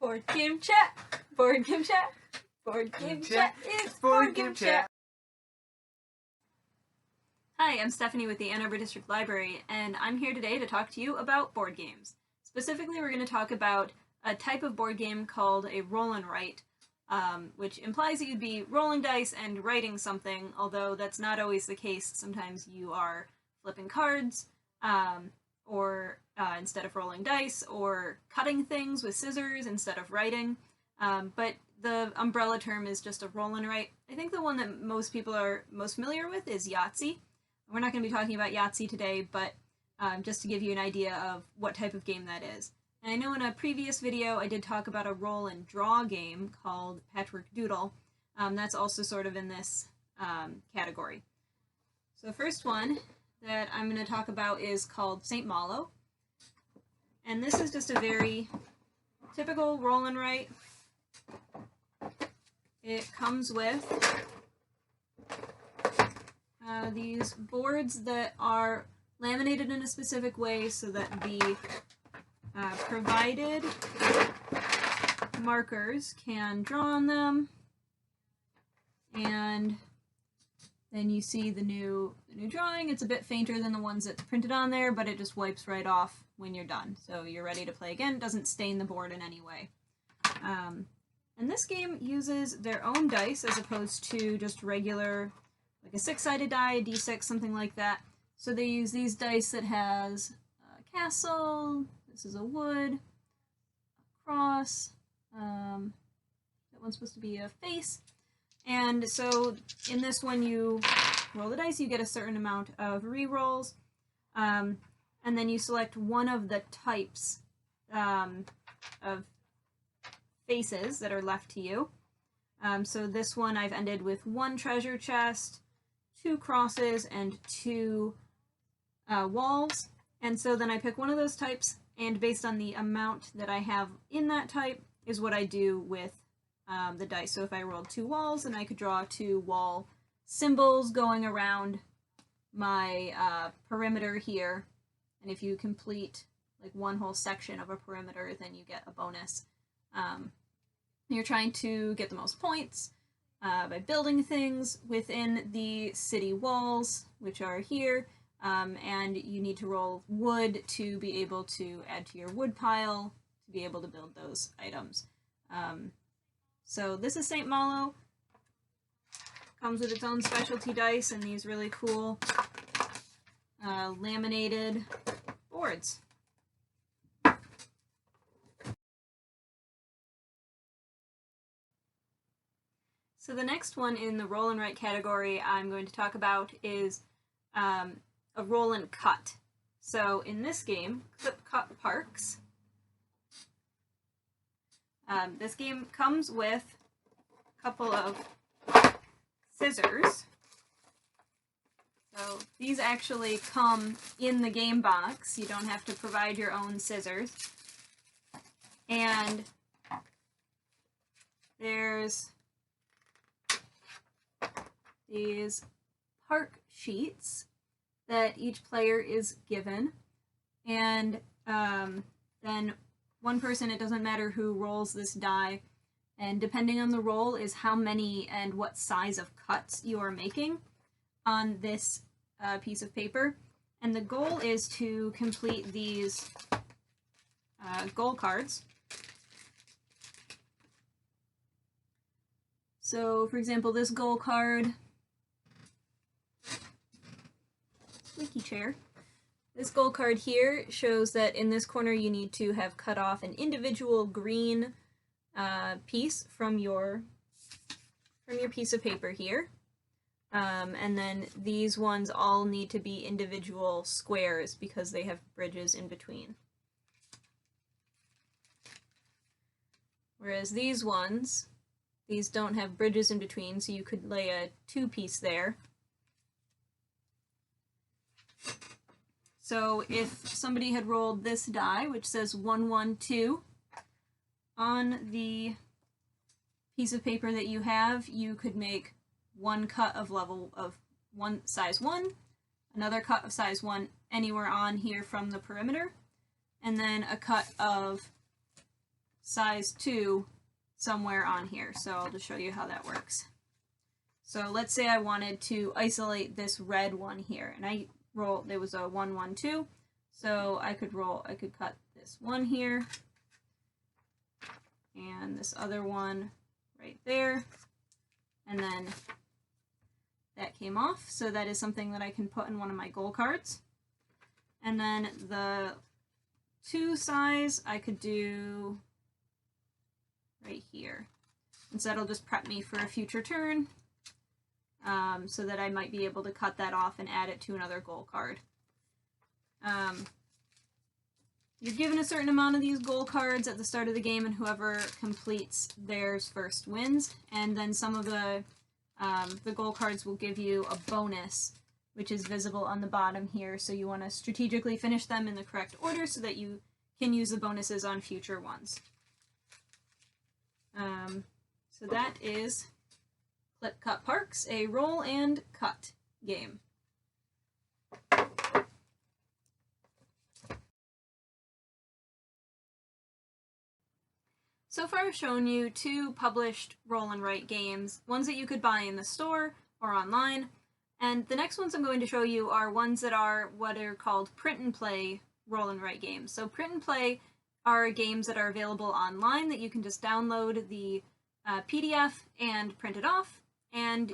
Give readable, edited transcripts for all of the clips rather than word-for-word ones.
Board game chat, board game chat, board game chat, it's board game chat. Hi, I'm Stephanie with the Ann Arbor District Library, and I'm here today to talk to you about board games. Specifically, we're going to talk about a type of board game called a roll and write, which implies that you'd be rolling dice and writing something, although that's not always the case. Sometimes you are flipping cards, or instead of rolling dice, or cutting things with scissors instead of writing. But the umbrella term is just a roll and write. I think the one that most people are most familiar with is Yahtzee. We're not going to be talking about Yahtzee today, but just to give you an idea of what type of game that is. And I know in a previous video I did talk about a roll and draw game called Patchwork Doodle. That's also sort of in this category. So the first one that I'm going to talk about is called St. Malo. And this is just a very typical roll and write. It comes with these boards that are laminated in a specific way so that the provided markers can draw on them, and then you see the new drawing. It's a bit fainter than the ones that's printed on there, but it just wipes right off when you're done. So you're ready to play again. It doesn't stain the board in any way. And this game uses their own dice as opposed to just regular, like a 6-sided die, a d6, something like that. So they use these dice that has a castle, this is a wood, a cross, that one's supposed to be a face. And so in this one you roll the dice, you get a certain amount of re-rolls, and then you select one of the types of faces that are left to you. So this one I've ended with 1 treasure chest, 2 crosses, and 2 walls. And so then I pick one of those types, and based on the amount that I have in that type is what I do with the dice. So if I rolled 2 walls, then I could draw 2 wall symbols going around my perimeter here. And if you complete like one whole section of a perimeter, then you get a bonus. You're trying to get the most points by building things within the city walls, which are here, and you need to roll wood to be able to add to your wood pile to be able to build those items. So this is St. Malo. Comes with its own specialty dice and these really cool laminated boards. So the next one in the roll and write category I'm going to talk about is a roll and cut. So in this game, Clip Cut Parks, this game comes with a couple of scissors. So these actually come in the game box. You don't have to provide your own scissors. And there's these park sheets that each player is given, and then one person, it doesn't matter who rolls this die, and depending on the roll is how many and what size of cuts you are making on this piece of paper. And the goal is to complete these goal cards. So for example, this goal card, squeaky chair. This goal card here shows that in this corner you need to have cut off an individual green piece from your piece of paper here. And then these ones all need to be individual squares because they have bridges in between. Whereas these ones, these don't have bridges in between, so you could lay a 2-piece there. So if somebody had rolled this die, which says 1, 1, 2, on the piece of paper that you have, you could make 1 cut of size 1, another cut of size 1 anywhere on here from the perimeter, and then a cut of size 2 somewhere on here. So I'll just show you how that works. So let's say I wanted to isolate this red one here, and I rolled, there was a 1, 1, 2, so I could cut this one here, and this other one right there, and then that came off, so that is something that I can put in one of my goal cards. And then the 2 size I could do right here, and so that'll just prep me for a future turn, so that I might be able to cut that off and add it to another goal card. You're given a certain amount of these goal cards at the start of the game, and whoever completes theirs first wins. And then some of the goal cards will give you a bonus, which is visible on the bottom here. So you want to strategically finish them in the correct order so that you can use the bonuses on future ones. So that is Clip Cut Parks, a roll and cut game. So far I've shown you 2 published roll and write games, ones that you could buy in the store or online, and the next ones I'm going to show you are ones that are what are called print and play roll and write games. So print and play are games that are available online that you can just download the PDF and print it off and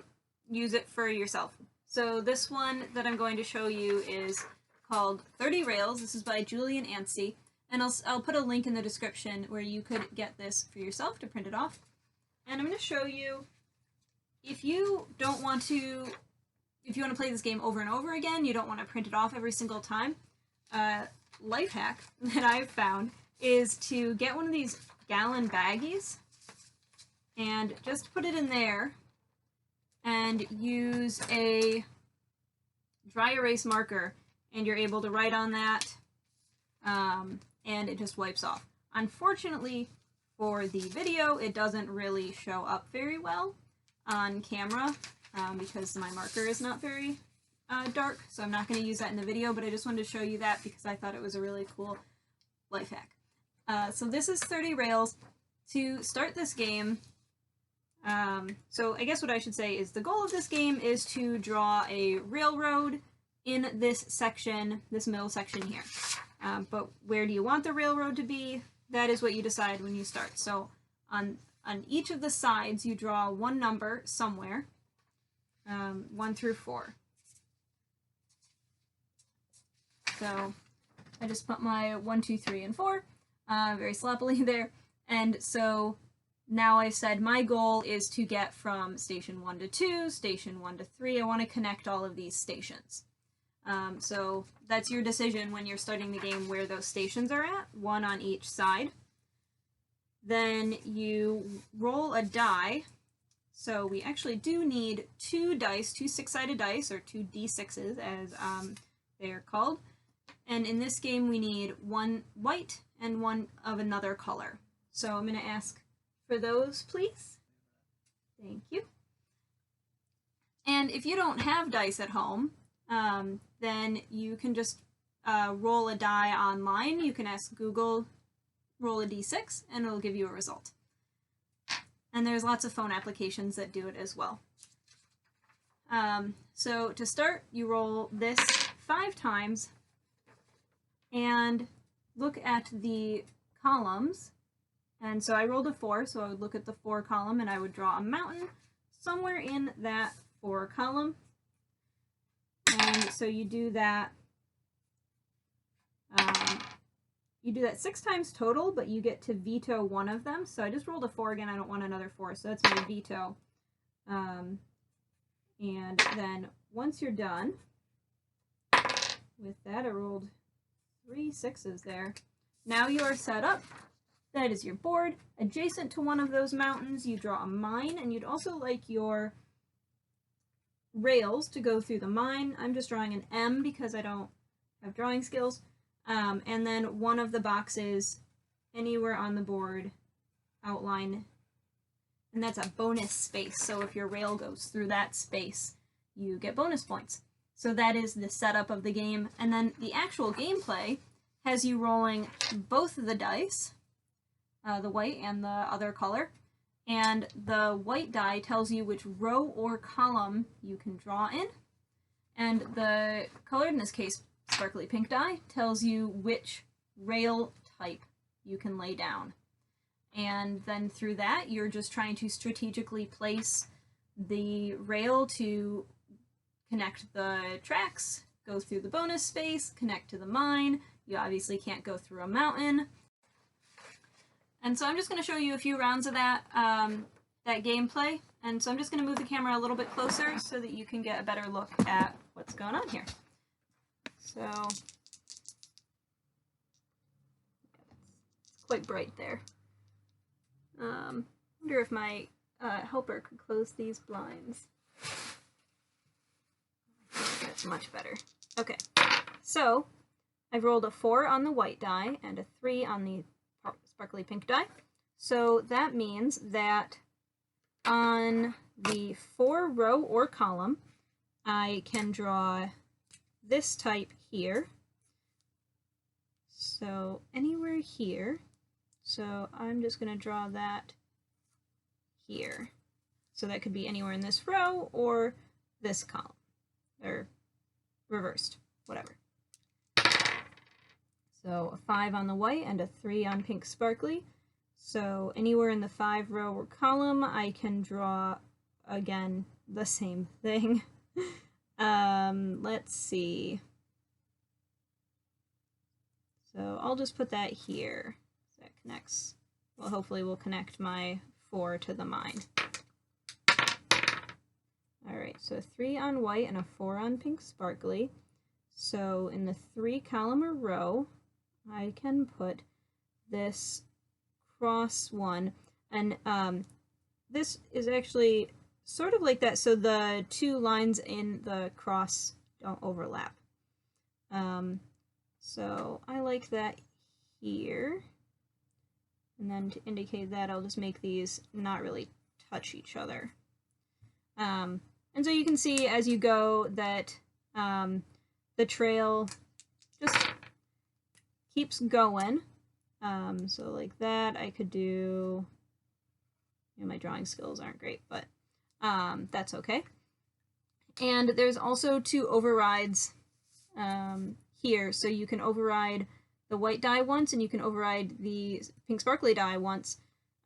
use it for yourself. So this one that I'm going to show you is called 30 Rails. This is by Julian Anstey, and I'll put a link in the description where you could get this for yourself to print it off. And I'm going to show you, if you want to play this game over and over again, you don't want to print it off every single time, life hack that I've found is to get one of these gallon baggies and just put it in there and use a dry erase marker, and you're able to write on that, and it just wipes off. Unfortunately for the video, it doesn't really show up very well on camera because my marker is not very dark, so I'm not going to use that in the video, but I just wanted to show you that because I thought it was a really cool life hack. So this is 30 Rails. To start this game, so I guess what I should say is the goal of this game is to draw a railroad in this section, this middle section here. But where do you want the railroad to be? That is what you decide when you start. So on each of the sides, you draw one number somewhere, 1 through 4. So I just put my 1, 2, 3, and 4 very sloppily there. And so now I've said my goal is to get from station 1 to 2, station 1 to 3. I want to connect all of these stations. So that's your decision when you're starting the game where those stations are at, 1 on each side. Then you roll a die. So we actually do need 2 dice, 2 6-sided dice, or 2 D6s as they're called. And in this game we need 1 white and 1 of another color. So I'm going to ask for those, please. Thank you. And if you don't have dice at home, then you can just roll a die online. You can ask Google, roll a d6, and it'll give you a result. And there's lots of phone applications that do it as well. So to start, you roll this 5 times and look at the columns. And so I rolled a 4, so I would look at the 4 column and I would draw a mountain somewhere in that 4 column. And so you do that. You do that 6 times total, but you get to veto one of them. So I just rolled a 4 again. I don't want another 4, so that's my veto. And then once you're done with that, I rolled 3 6s there. Now you are set up. That is your board. Adjacent to one of those mountains, you draw a mine, and you'd also like your rails to go through the mine. I'm just drawing an M because I don't have drawing skills. And then one of the boxes anywhere on the board outline, and that's a bonus space. So if your rail goes through that space, you get bonus points. So that is the setup of the game. And then the actual gameplay has you rolling both of the dice. the white and the other color. And the white die tells you which row or column you can draw in. And the colored, in this case, sparkly pink die, tells you which rail type you can lay down. And then through that, you're just trying to strategically place the rail to connect the tracks, go through the bonus space, connect to the mine. You obviously can't go through a mountain. And so I'm just going to show you a few rounds of that, that gameplay. And so I'm just going to move the camera a little bit closer so that you can get a better look at what's going on here. So, it's quite bright there. I wonder if my helper could close these blinds. That's much better. Okay, so I've rolled a 4 on the white die and a 3 on the sparkly pink die. So that means that on the 4 row or column, I can draw this type here. So anywhere here. So I'm just going to draw that here. So that could be anywhere in this row or this column, or reversed, whatever. So a 5 on the white and a 3 on pink sparkly. So anywhere in the 5 row or column, I can draw, again, the same thing. Let's see. So I'll just put that here. That connects, well, hopefully will connect my 4 to the mine. Alright, so a 3 on white and a 4 on pink sparkly. So in the 3 column or row, I can put this cross one, and this is actually sort of like that, so the 2 lines in the cross don't overlap. So I like that here. And then to indicate that, I'll just make these not really touch each other. And so you can see as you go that the trail just keeps going. So like that, I could do, you know, my drawing skills aren't great, but that's okay. And there's also 2 overrides here, so you can override the white die once, and you can override the pink sparkly die once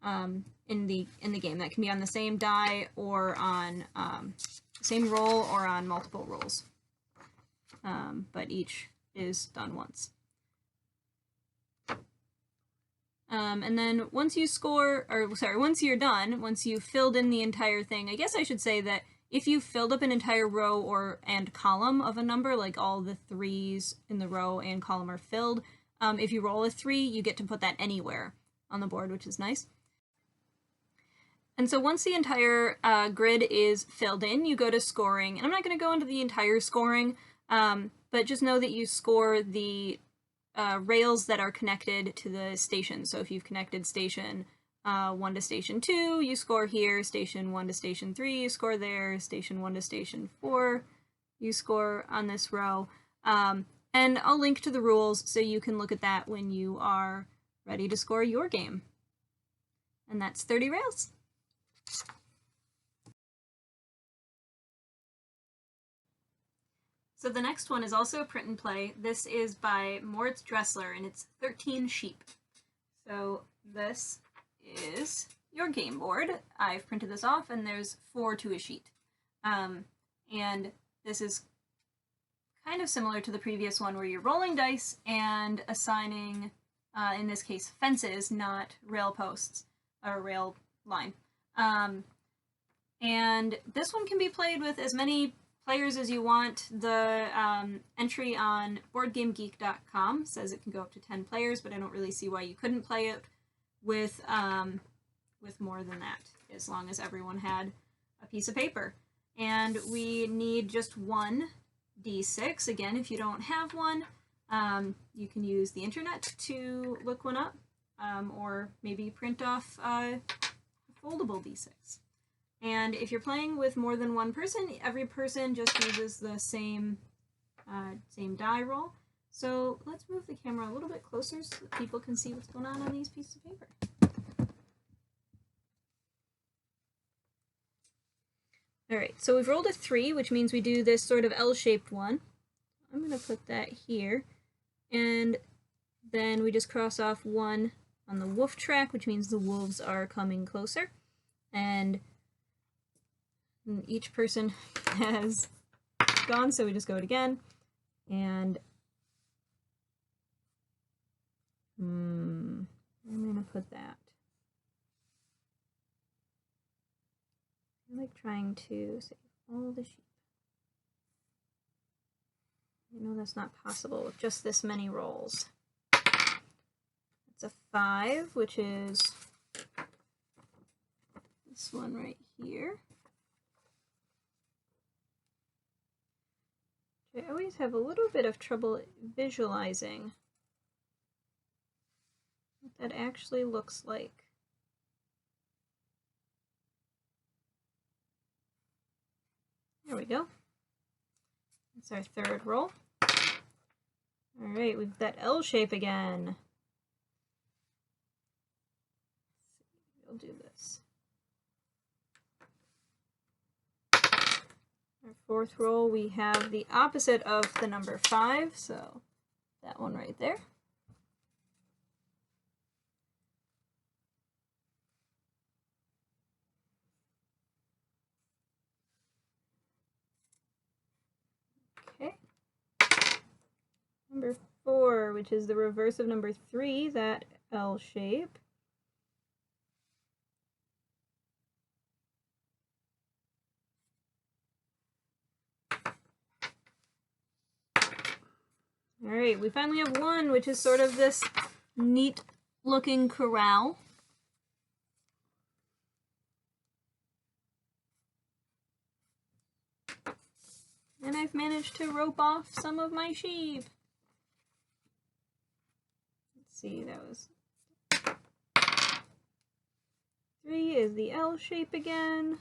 in the game. That can be on the same die or on same roll or on multiple rolls, but each is done once. And then once you score, or sorry, once you're done, once you've filled in the entire thing, I guess I should say that if you filled up an entire row and column of a number, like all the 3s in the row and column are filled, if you roll a 3, you get to put that anywhere on the board, which is nice. And so once the entire grid is filled in, you go to scoring. And I'm not going to go into the entire scoring, but just know that you score the rails that are connected to the station. So if you've connected station 1 to station 2, you score here, station 1 to station 3, you score there, station 1 to station 4, you score on this row. And I'll link to the rules so you can look at that when you are ready to score your game. And that's 30 rails. So the next one is also a print and play. This is by Moritz Dressler, and it's 13 Sheep. So this is your game board. I've printed this off, and there's 4 to a sheet. And this is kind of similar to the previous one where you're rolling dice and assigning, in this case, fences, not rail posts, or rail line. And this one can be played with as many players as you want. The entry on BoardGameGeek.com says it can go up to 10 players, but I don't really see why you couldn't play it with more than that, as long as everyone had a piece of paper. And we need just 1 D6. Again, if you don't have one, you can use the internet to look one up, or maybe print off a foldable D6. And if you're playing with more than 1 person, every person just uses the same die roll. So let's move the camera a little bit closer so that people can see what's going on these pieces of paper. Alright, so we've rolled a 3, which means we do this sort of L-shaped one. I'm going to put that here. And then we just cross off 1 on the wolf track, which means the wolves are coming closer. And each person has gone, so we just go it again. And I'm going to put that. I like trying to save all the sheep. I know that's not possible with just this many rolls. It's a 5, which is this one right here. I always have a little bit of trouble visualizing what that actually looks like. There we go. That's our 3rd roll. Alright, we've that L shape again. We'll do this. Our 4th roll, we have the opposite of the number 5, so that one right there. Okay. Number 4, which is the reverse of number 3, that L shape. Alright, we finally have 1, which is sort of this neat looking corral. And I've managed to rope off some of my sheep. Let's see, that was 3 is the L shape again.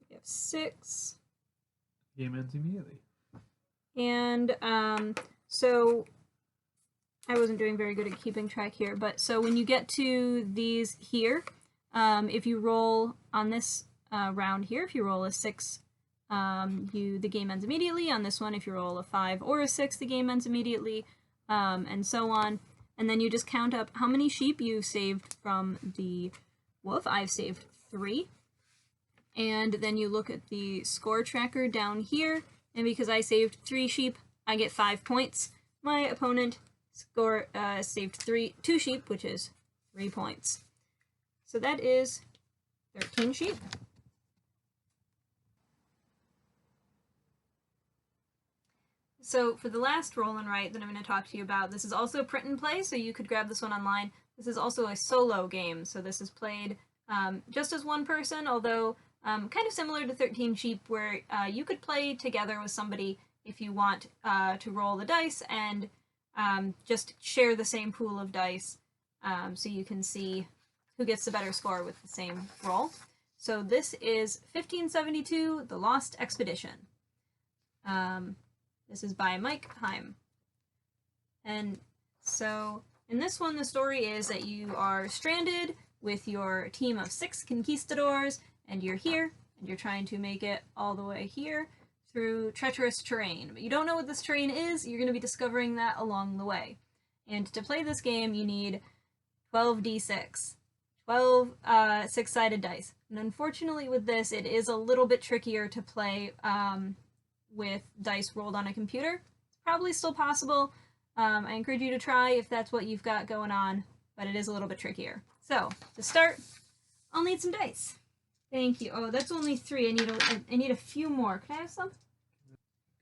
We have 6. Game ends immediately. And so I wasn't doing very good at keeping track here, but so when you get to these here, if you roll on this round here, if you roll a 6, the game ends immediately. On this one, if you roll a 5 or a 6, the game ends immediately, and so on. And then you just count up how many sheep you saved from the wolf. I've saved 3. And then you look at the score tracker down here, and because I saved 3 sheep, I get 5 points. My opponent saved 2 sheep, which is 3 points. So that is 13 sheep. So for the last roll and write that I'm going to talk to you about, this is also print and play, so you could grab this one online. This is also a solo game, so this is played just as one person, although kind of similar to 13 Sheep, where you could play together with somebody if you want to roll the dice and just share the same pool of dice so you can see who gets the better score with the same roll. So this is 1572, The Lost Expedition. This is by Mike Heim. And so in this one, the story is that you are stranded with your team of 6 conquistadors, and you're here, and you're trying to make it all the way here through treacherous terrain. But you don't know what this terrain is, you're going to be discovering that along the way. And to play this game, you need 12d6. 12 6-sided dice. And unfortunately with this, it is a little bit trickier to play with dice rolled on a computer. It's probably still possible. I encourage you to try if that's what you've got going on, but it is a little bit trickier. So, to start, I'll need some dice. Thank you. Oh, that's only 3. I need a few more. Can I have some?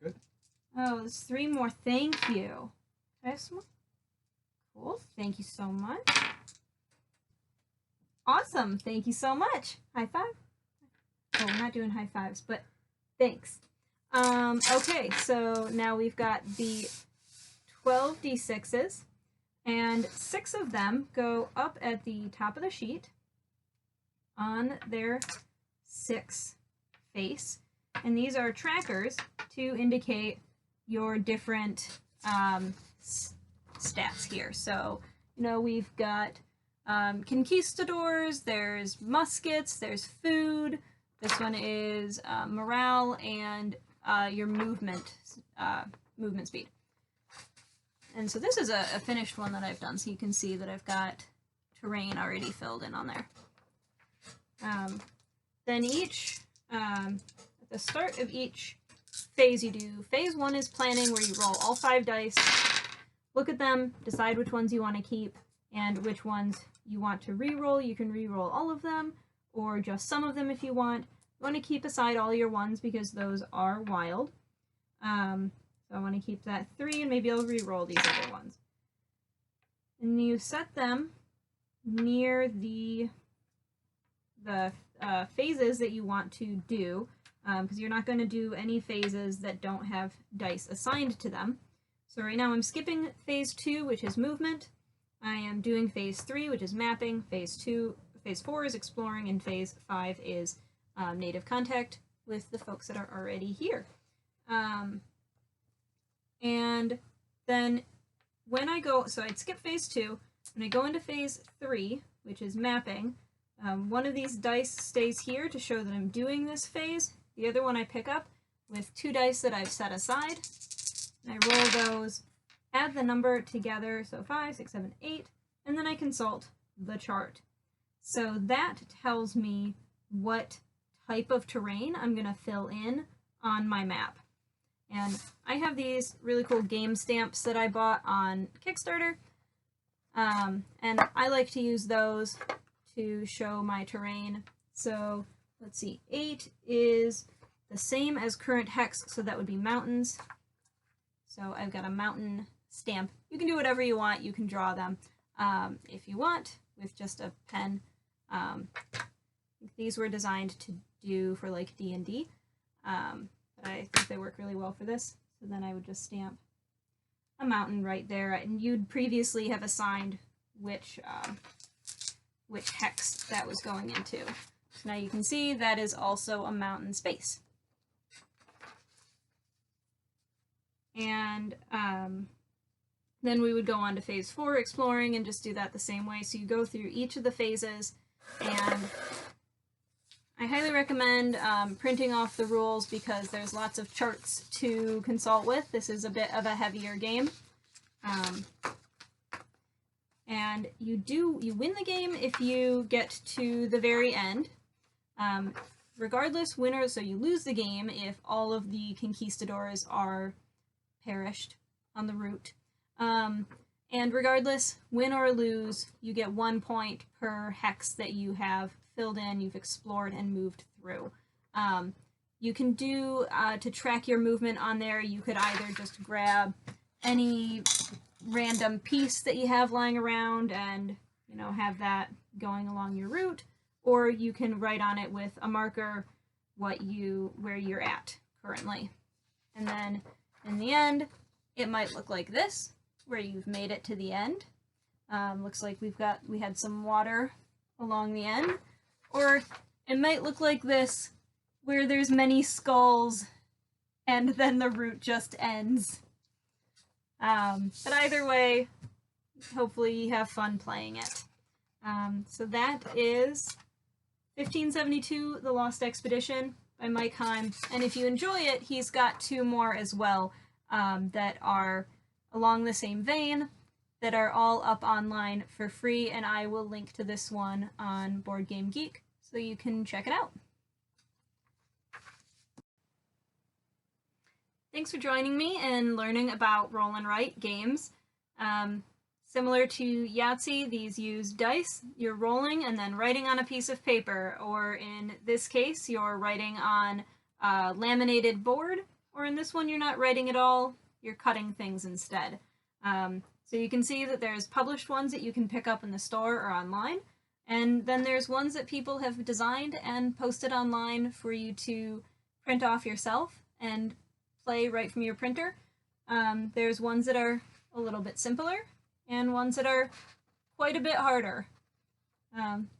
Good. Oh, there's 3 more. Thank you. Can I have some more? Cool. Thank you so much. Awesome. Thank you so much. High five. Oh, we're not doing high fives, but thanks. Okay, so now we've got the 12 d6s, and 6 of them go up at the top of the sheet on their 6 face, and these are trackers to indicate your different stats here. So You know, we've got conquistadors, there's muskets, there's food. This one is morale and your movement speed. And so this is a finished one that I've done, so you can see that I've got terrain already filled in on there. Then at the start of each phase you do, phase 1 is planning, where you roll all 5 dice, look at them, decide which ones you want to keep, and which ones you want to re-roll. You can re-roll all of them, or just some of them if you want. You want to keep aside all your 1s because those are wild. So I want to keep that 3, and maybe I'll re-roll these other ones. And you set them near the phases that you want to do, because you're not going to do any phases that don't have dice assigned to them. So right now I'm skipping phase 2, which is movement. I am doing phase 3, which is mapping. Phase 4 is exploring, and phase 5 is native contact with the folks that are already here. And then when I go, so I'd skip phase 2, when I go into phase 3, which is mapping, one of these dice stays here to show that I'm doing this phase. The other one I pick up with 2 dice that I've set aside. And I roll those, add the number together, so 5, 6, 7, 8, and then I consult the chart. So that tells me what type of terrain I'm going to fill in on my map. And I have these really cool game stamps that I bought on Kickstarter, and I like to use those to show my terrain. So let's see, 8 is the same as current hex, so that would be mountains. So I've got a mountain stamp. You can do whatever you want. You can draw them if you want with just a pen. These were designed to do for like D&D, but I think they work really well for this. So then I would just stamp a mountain right there, and you'd previously have assigned which hex that was going into. So now you can see that is also a mountain space. And then we would go on to phase 4, exploring, and just do that the same way. So you go through each of the phases, and I highly recommend printing off the rules because there's lots of charts to consult with. This is a bit of a heavier game. And you win the game if you get to the very end. Regardless, so you lose the game if all of the conquistadors are perished on the route. And regardless, win or lose, you get 1 point per hex that you have filled in, you've explored and moved through. You can do, to track your movement on there, you could either just grab any random piece that you have lying around and, you know, have that going along your route, or you can write on it with a marker where you're at currently. And then in the end, it might look like this, where you've made it to the end. Looks like we had some water along the end. Or it might look like this, where there's many skulls, and then the route just ends. But either way, hopefully you have fun playing it. So that is 1572, The Lost Expedition by Mike Heim. And if you enjoy it, he's got 2 more as well that are along the same vein, that are all up online for free, and I will link to this one on Board Game Geek so you can check it out. Thanks for joining me and learning about roll and write games. Similar to Yahtzee, these use dice. You're rolling and then writing on a piece of paper, or in this case, you're writing on a laminated board, or in this one, you're not writing at all, you're cutting things instead. So you can see that there's published ones that you can pick up in the store or online, and then there's ones that people have designed and posted online for you to print off yourself and play right from your printer. There's ones that are a little bit simpler, and ones that are quite a bit harder.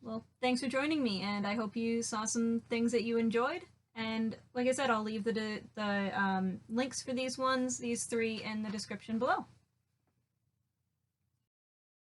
Well, thanks for joining me, and I hope you saw some things that you enjoyed. And like I said, I'll leave the links for these 3 in the description below.